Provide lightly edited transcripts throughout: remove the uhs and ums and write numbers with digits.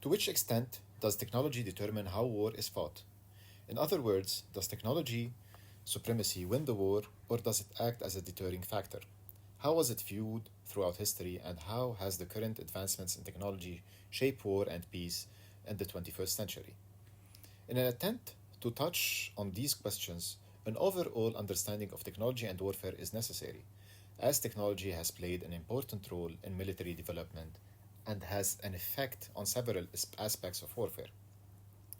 To which extent does technology determine how war is fought? In other words, does technology supremacy win the war, or does it act as a deterring factor? How was it viewed throughout history, and how has the current advancements in technology shaped war and peace in the 21st century? In an attempt to touch on these questions, an overall understanding of technology and warfare is necessary, as technology has played an important role in military development and has an effect on several aspects of warfare,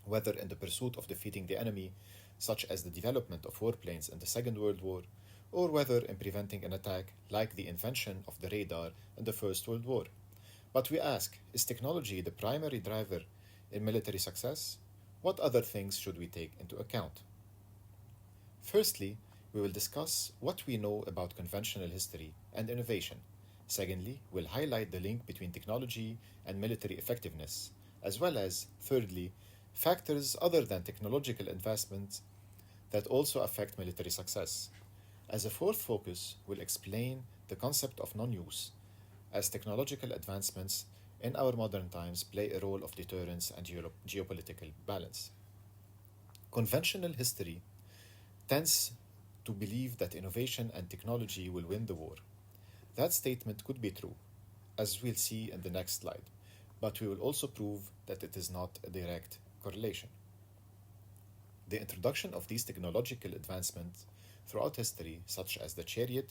whether in the pursuit of defeating the enemy, such as the development of warplanes in the Second World War, or whether in preventing an attack, like the invention of the radar in the First World War. But we ask, is technology the primary driver in military success? What other things should we take into account? Firstly, we will discuss what we know about conventional history and innovation. Secondly, we'll highlight the link between technology and military effectiveness, as well as, thirdly, factors other than technological advancements that also affect military success. As a fourth focus, we'll explain the concept of non use, as technological advancements in our modern times play a role of deterrence and geopolitical balance. Conventional history tends to believe that innovation and technology will win the war. That statement could be true, as we'll see in the next slide, but we will also prove that it is not a direct correlation. The introduction of these technological advancements throughout history, such as the chariot,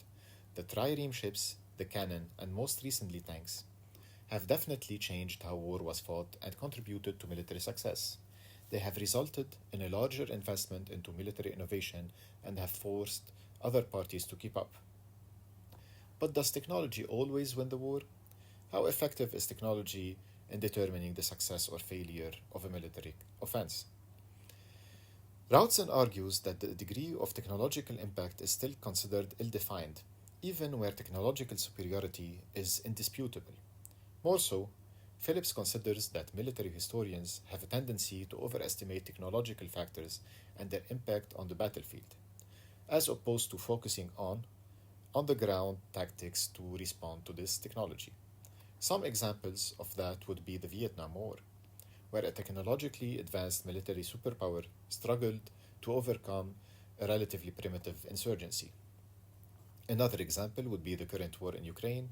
the trireme ships, the cannon, and most recently tanks, have definitely changed how war was fought and contributed to military success. They have resulted in a larger investment into military innovation and have forced other parties to keep up. But does technology always win the war? How effective is technology in determining the success or failure of a military offense? Routson argues that the degree of technological impact is still considered ill defined, even where technological superiority is indisputable. More so, Phillips considers that military historians have a tendency to overestimate technological factors and their impact on the battlefield, as opposed to focusing on the ground tactics to respond to this technology. Some examples of that would be the Vietnam War, where a technologically advanced military superpower struggled to overcome a relatively primitive insurgency. Another example would be the current war in Ukraine.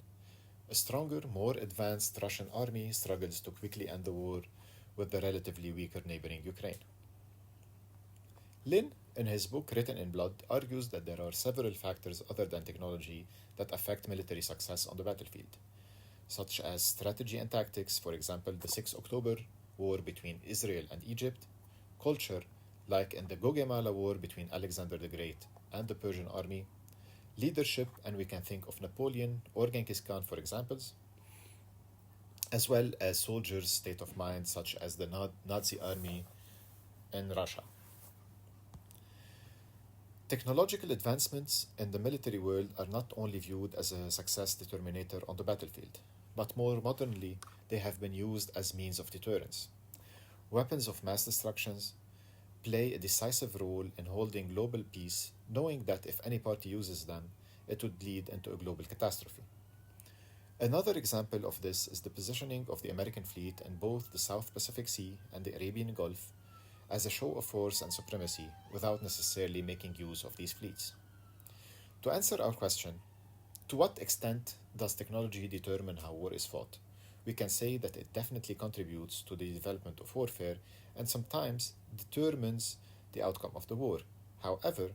A stronger, more advanced Russian army struggles to quickly end the war with the relatively weaker neighboring Ukraine. Lin, in his book Written in Blood, argues that there are several factors other than technology that affect military success on the battlefield, such as strategy and tactics, for example, the 6 October war between Israel and Egypt, culture, like in the Gaugamela War between Alexander the Great and the Persian army, leadership, and we can think of Napoleon or Genghis Khan for examples, as well as soldiers' state of mind, such as the Nazi army in Russia. Technological advancements in the military world are not only viewed as a success determinator on the battlefield, but more modernly, they have been used as means of deterrence. Weapons of mass destruction play a decisive role in holding global peace, knowing that if any party uses them, it would lead into a global catastrophe. Another example of this is the positioning of the American fleet in both the South Pacific Sea and the Arabian Gulf as a show of force and supremacy without necessarily making use of these fleets. To answer our question, to what extent does technology determine how war is fought? We can say that it definitely contributes to the development of warfare and sometimes determines the outcome of the war. However,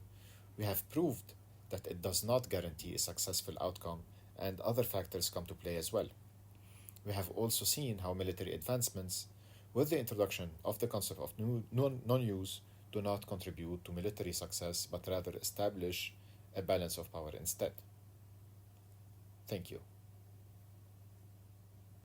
we have proved that it does not guarantee a successful outcome and other factors come to play as well. We have also seen how military advancements, with the introduction of the concept of non use, do not contribute to military success but rather establish a balance of power instead. Thank you.